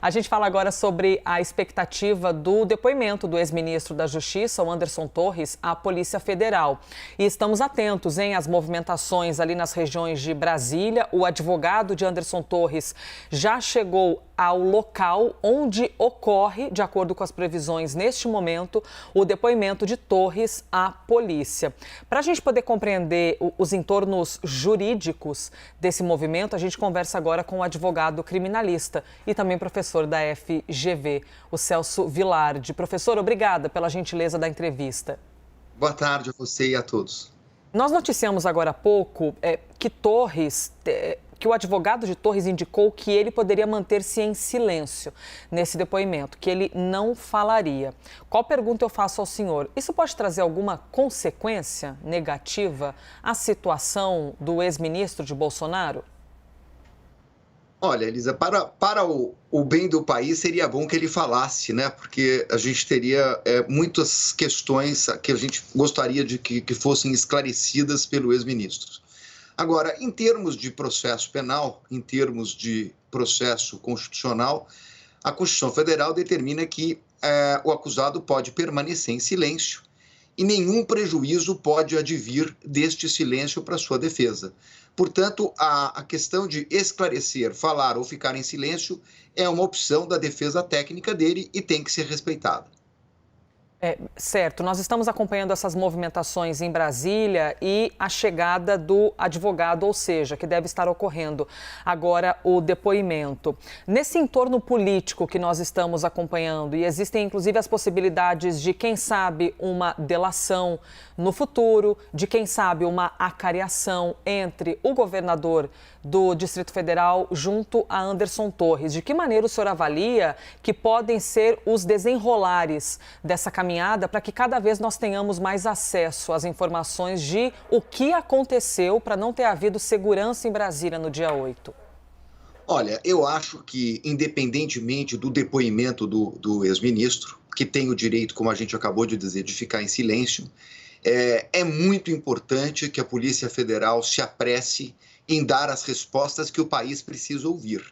A gente fala agora sobre a expectativa do depoimento do ex-ministro da Justiça, o Anderson Torres, à Polícia Federal. E estamos atentos, às movimentações ali nas regiões de Brasília. O advogado de Anderson Torres já chegou ao local onde ocorre, de acordo com as previsões neste momento, o depoimento de Torres à polícia. Para a gente poder compreender os entornos jurídicos desse movimento, a gente conversa agora com o advogado criminalista e também professor da FGV, o Celso Vilardi. Professor, obrigada pela gentileza da entrevista. Boa tarde a você e a todos. Nós noticiamos agora há pouco que o advogado de Torres indicou que ele poderia manter-se em silêncio nesse depoimento, que ele não falaria. Qual pergunta eu faço ao senhor? Isso pode trazer alguma consequência negativa à situação do ex-ministro de Bolsonaro? Olha, Elisa, para o bem do país seria bom que ele falasse, né? Porque a gente teria muitas questões que a gente gostaria de que fossem esclarecidas pelo ex-ministro. Agora, em termos de processo penal, em termos de processo constitucional, a Constituição Federal determina que o acusado pode permanecer em silêncio e nenhum prejuízo pode advir deste silêncio para sua defesa. Portanto, a questão de esclarecer, falar ou ficar em silêncio é uma opção da defesa técnica dele e tem que ser respeitada. Certo, nós estamos acompanhando essas movimentações em Brasília e a chegada do advogado, ou seja, que deve estar ocorrendo agora o depoimento. Nesse entorno político que nós estamos acompanhando, e existem inclusive as possibilidades de, quem sabe, uma delação no futuro, de, quem sabe, uma acariação entre o governador do Distrito Federal junto a Anderson Torres. De que maneira o senhor avalia que podem ser os desenrolares dessa caminhada para que cada vez nós tenhamos mais acesso às informações de o que aconteceu para não ter havido segurança em Brasília no dia 8? Olha, eu acho que, independentemente do depoimento do ex-ministro, que tem o direito, como a gente acabou de dizer, de ficar em silêncio, é muito importante que a Polícia Federal se apresse em dar as respostas que o país precisa ouvir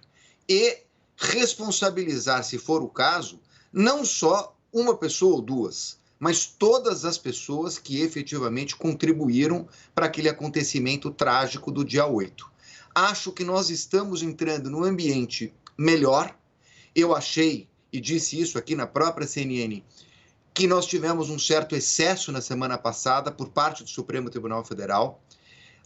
e responsabilizar, se for o caso, não só uma pessoa ou duas, mas todas as pessoas que efetivamente contribuíram para aquele acontecimento trágico do dia 8. Acho que nós estamos entrando num ambiente melhor. Eu achei, e disse isso aqui na própria CNN, que nós tivemos um certo excesso na semana passada por parte do Supremo Tribunal Federal.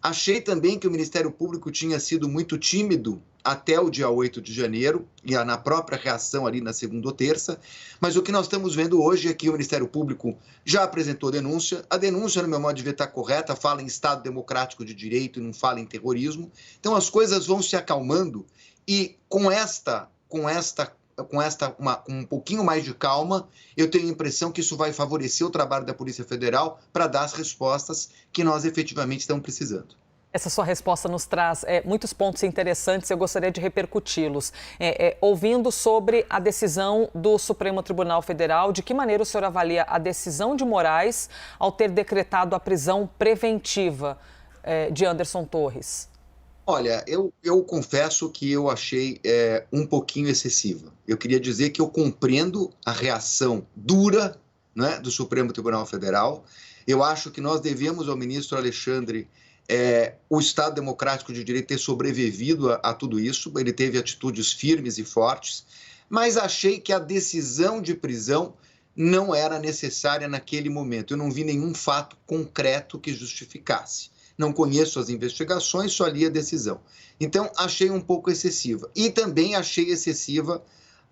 Achei também que o Ministério Público tinha sido muito tímido até o dia 8 de janeiro, e na própria reação ali na segunda ou terça, mas o que nós estamos vendo hoje é que o Ministério Público já apresentou denúncia. A denúncia, no meu modo de ver, está correta, fala em Estado Democrático de Direito e não fala em terrorismo. Então as coisas vão se acalmando e com um pouquinho mais de calma, eu tenho a impressão que isso vai favorecer o trabalho da Polícia Federal para dar as respostas que nós efetivamente estamos precisando. Essa sua resposta nos traz muitos pontos interessantes, eu gostaria de repercuti-los. Ouvindo sobre a decisão do Supremo Tribunal Federal, de que maneira o senhor avalia a decisão de Moraes ao ter decretado a prisão preventiva de Anderson Torres? Olha, eu confesso que eu achei um pouquinho excessiva. Eu queria dizer que eu compreendo a reação dura, né, do Supremo Tribunal Federal. Eu acho que nós devemos ao ministro Alexandre o Estado Democrático de Direito ter sobrevivido a tudo isso. Ele teve atitudes firmes e fortes, mas achei que a decisão de prisão não era necessária naquele momento. Eu não vi nenhum fato concreto que justificasse. Não conheço as investigações, só li a decisão. Então, achei um pouco excessiva. E também achei excessiva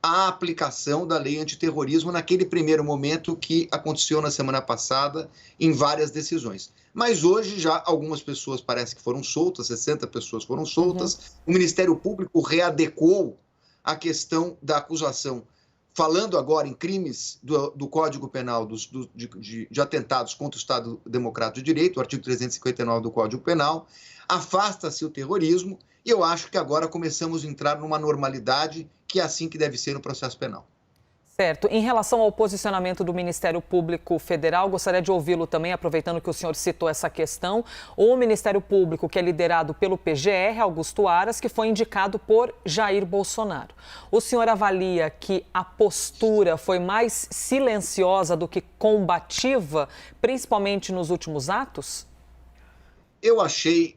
a aplicação da lei antiterrorismo naquele primeiro momento que aconteceu na semana passada em várias decisões. Mas hoje já algumas pessoas parece que foram soltas, 60 pessoas foram soltas. O Ministério Público readequou a questão da acusação, falando agora em crimes do Código Penal de atentados contra o Estado Democrático de Direito, o artigo 359 do Código Penal, afasta-se o terrorismo, e eu acho que agora começamos a entrar numa normalidade que é assim que deve ser no processo penal. Certo. Em relação ao posicionamento do Ministério Público Federal, gostaria de ouvi-lo também, aproveitando que o senhor citou essa questão. O Ministério Público, que é liderado pelo PGR, Augusto Aras, que foi indicado por Jair Bolsonaro. O senhor avalia que a postura foi mais silenciosa do que combativa, principalmente nos últimos atos? Eu achei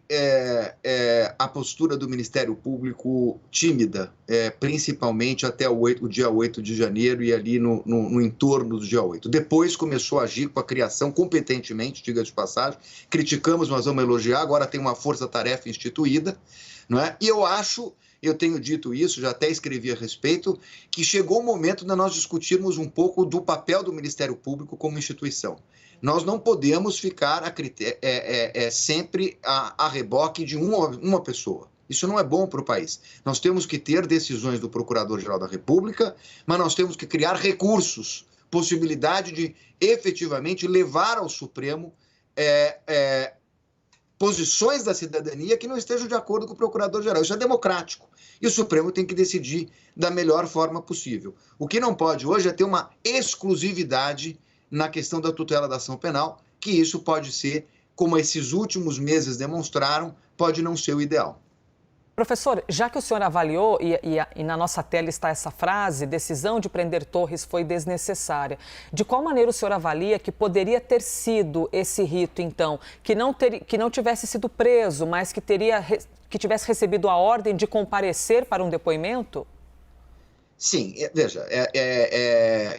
a postura do Ministério Público tímida, principalmente até o dia 8 de janeiro e ali no entorno do dia 8. Depois começou a agir com a criação competentemente, diga de passagem. Criticamos, mas vamos elogiar. Agora tem uma força-tarefa instituída, não é? E eu tenho dito isso, já até escrevi a respeito, que chegou o momento de nós discutirmos um pouco do papel do Ministério Público como instituição. Nós não podemos ficar sempre a reboque de uma pessoa. Isso não é bom para o país. Nós temos que ter decisões do Procurador-Geral da República, mas nós temos que criar recursos, possibilidade de efetivamente levar ao Supremo posições da cidadania que não estejam de acordo com o Procurador-Geral. Isso é democrático. E o Supremo tem que decidir da melhor forma possível. O que não pode hoje é ter uma exclusividade na questão da tutela da ação penal, que isso pode ser, como esses últimos meses demonstraram, pode não ser o ideal. Professor, já que o senhor avaliou, e na nossa tela está essa frase, decisão de prender Torres foi desnecessária, de qual maneira o senhor avalia que poderia ter sido esse rito, então, que não tivesse sido preso, mas que tivesse recebido a ordem de comparecer para um depoimento? Sim, veja,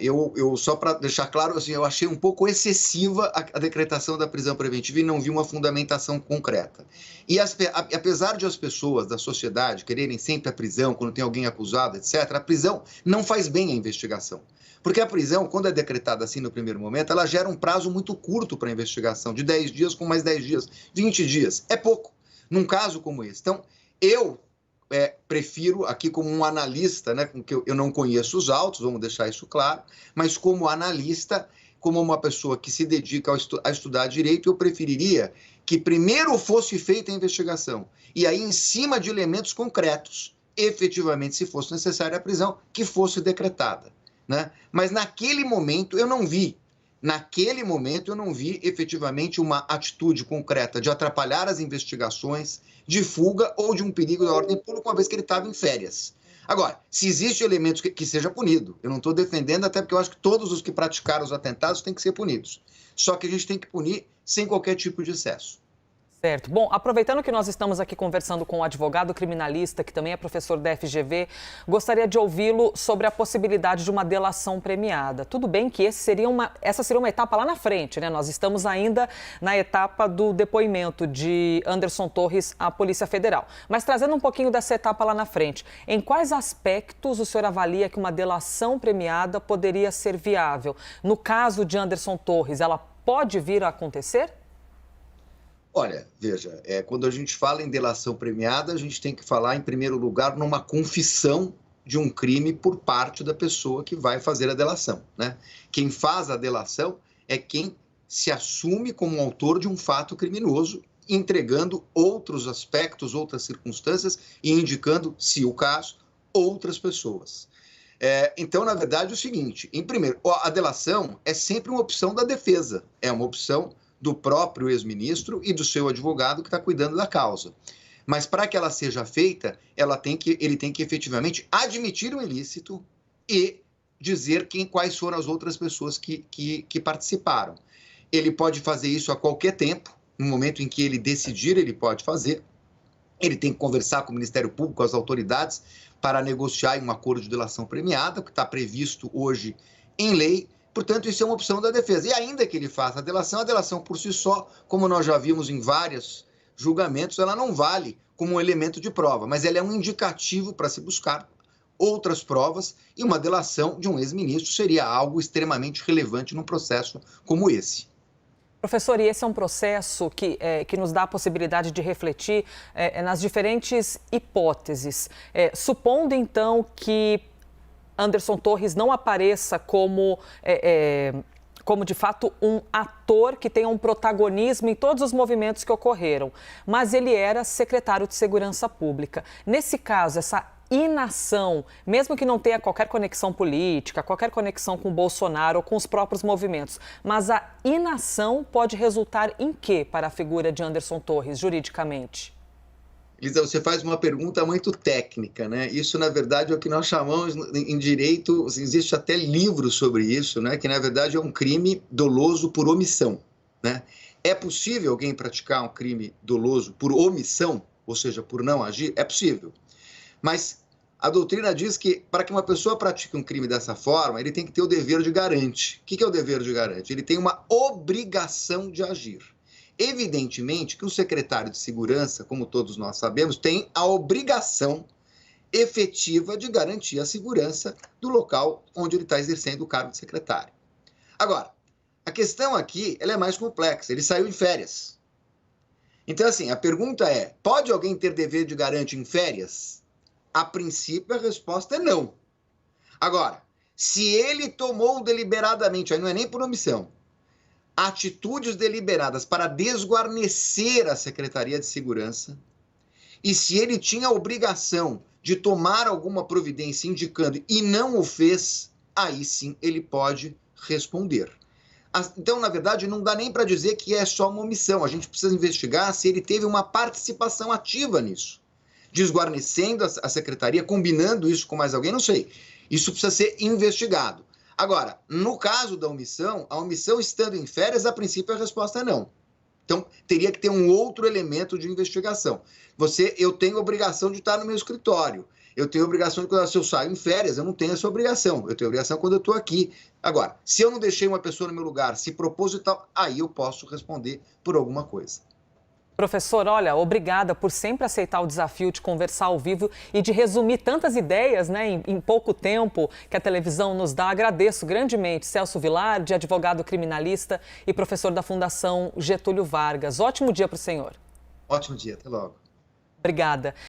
eu só para deixar claro, assim, eu achei um pouco excessiva a decretação da prisão preventiva e não vi uma fundamentação concreta. E apesar de as pessoas da sociedade quererem sempre a prisão, quando tem alguém acusado, etc., a prisão não faz bem à investigação. Porque a prisão, quando é decretada assim no primeiro momento, ela gera um prazo muito curto para a investigação, de 10 dias com mais 10 dias, 20 dias. É pouco, num caso como esse. Então, eu prefiro aqui como um analista, né, que eu não conheço os autos, vamos deixar isso claro, mas como analista, como uma pessoa que se dedica a estudar direito, eu preferiria que primeiro fosse feita a investigação e aí, em cima de elementos concretos, efetivamente, se fosse necessária a prisão, que fosse decretada, né? Mas naquele momento eu não vi efetivamente uma atitude concreta de atrapalhar as investigações, de fuga ou de um perigo da ordem pública, uma vez que ele estava em férias. Agora, se existe elementos que seja punido, eu não estou defendendo, até porque eu acho que todos os que praticaram os atentados têm que ser punidos. Só que a gente tem que punir sem qualquer tipo de excesso. Certo. Bom, aproveitando que nós estamos aqui conversando com o advogado criminalista, que também é professor da FGV, gostaria de ouvi-lo sobre a possibilidade de uma delação premiada. Tudo bem que essa seria uma etapa lá na frente, né? Nós estamos ainda na etapa do depoimento de Anderson Torres à Polícia Federal. Mas trazendo um pouquinho dessa etapa lá na frente, em quais aspectos o senhor avalia que uma delação premiada poderia ser viável? No caso de Anderson Torres, ela pode vir a acontecer? Olha, veja, quando a gente fala em delação premiada, a gente tem que falar, em primeiro lugar, numa confissão de um crime por parte da pessoa que vai fazer a delação, né? Quem faz a delação é quem se assume como autor de um fato criminoso, entregando outros aspectos, outras circunstâncias e indicando, se o caso, outras pessoas. Então, na verdade, é o seguinte, a delação é sempre uma opção da defesa, é uma opção do próprio ex-ministro e do seu advogado que está cuidando da causa. Mas para que ela seja feita, ele tem que efetivamente admitir o ilícito e dizer quais foram as outras pessoas que participaram. Ele pode fazer isso a qualquer tempo, no momento em que ele decidir, ele pode fazer. Ele tem que conversar com o Ministério Público, com as autoridades, para negociar um acordo de delação premiada, que está previsto hoje em lei. Portanto, isso é uma opção da defesa. E ainda que ele faça a delação por si só, como nós já vimos em vários julgamentos, ela não vale como um elemento de prova, mas ela é um indicativo para se buscar outras provas, e uma delação de um ex-ministro seria algo extremamente relevante num processo como esse. Professor, e esse é um processo que nos dá a possibilidade de refletir nas diferentes hipóteses. Supondo, então, que Anderson Torres não apareça como de fato um ator que tenha um protagonismo em todos os movimentos que ocorreram, mas ele era secretário de Segurança Pública. Nesse caso, inação, mesmo que não tenha qualquer conexão política, qualquer conexão com o Bolsonaro ou com os próprios movimentos, mas a inação pode resultar em quê para a figura de Anderson Torres, juridicamente? Lisa, você faz uma pergunta muito técnica, né? Isso, na verdade, é o que nós chamamos em direito, existe até livro sobre isso, né? Que, na verdade, é um crime doloso por omissão, né? É possível alguém praticar um crime doloso por omissão, ou seja, por não agir? É possível. Mas a doutrina diz que, para que uma pessoa pratique um crime dessa forma, ele tem que ter o dever de garante. O que é o dever de garante? Ele tem uma obrigação de agir. Evidentemente que o secretário de Segurança, como todos nós sabemos, tem a obrigação efetiva de garantir a segurança do local onde ele está exercendo o cargo de secretário. Agora, a questão aqui ela é mais complexa. Ele saiu em férias. Então, assim, a pergunta é, pode alguém ter dever de garantia em férias? A princípio, a resposta é não. Agora, se ele tomou deliberadamente, aí não é nem por omissão, atitudes deliberadas para desguarnecer a Secretaria de Segurança, e se ele tinha a obrigação de tomar alguma providência indicando e não o fez, aí sim ele pode responder. Então, na verdade, não dá nem para dizer que é só uma omissão. A gente precisa investigar se ele teve uma participação ativa nisso. Desguarnecendo a secretaria, combinando isso com mais alguém, não sei. Isso precisa ser investigado. Agora, no caso da omissão, a omissão estando em férias, a princípio a resposta é não. Então, teria que ter um outro elemento de investigação. Eu tenho obrigação de estar no meu escritório. Eu tenho obrigação de, quando eu saio em férias, eu não tenho essa obrigação. Eu tenho obrigação quando eu estou aqui. Agora, se eu não deixei uma pessoa no meu lugar, se proposital, aí eu posso responder por alguma coisa. Professor, olha, obrigada por sempre aceitar o desafio de conversar ao vivo e de resumir tantas ideias, né, em pouco tempo que a televisão nos dá. Agradeço grandemente. Celso Vilardi, advogado criminalista e professor da Fundação Getúlio Vargas. Ótimo dia para o senhor. Ótimo dia, até logo. Obrigada.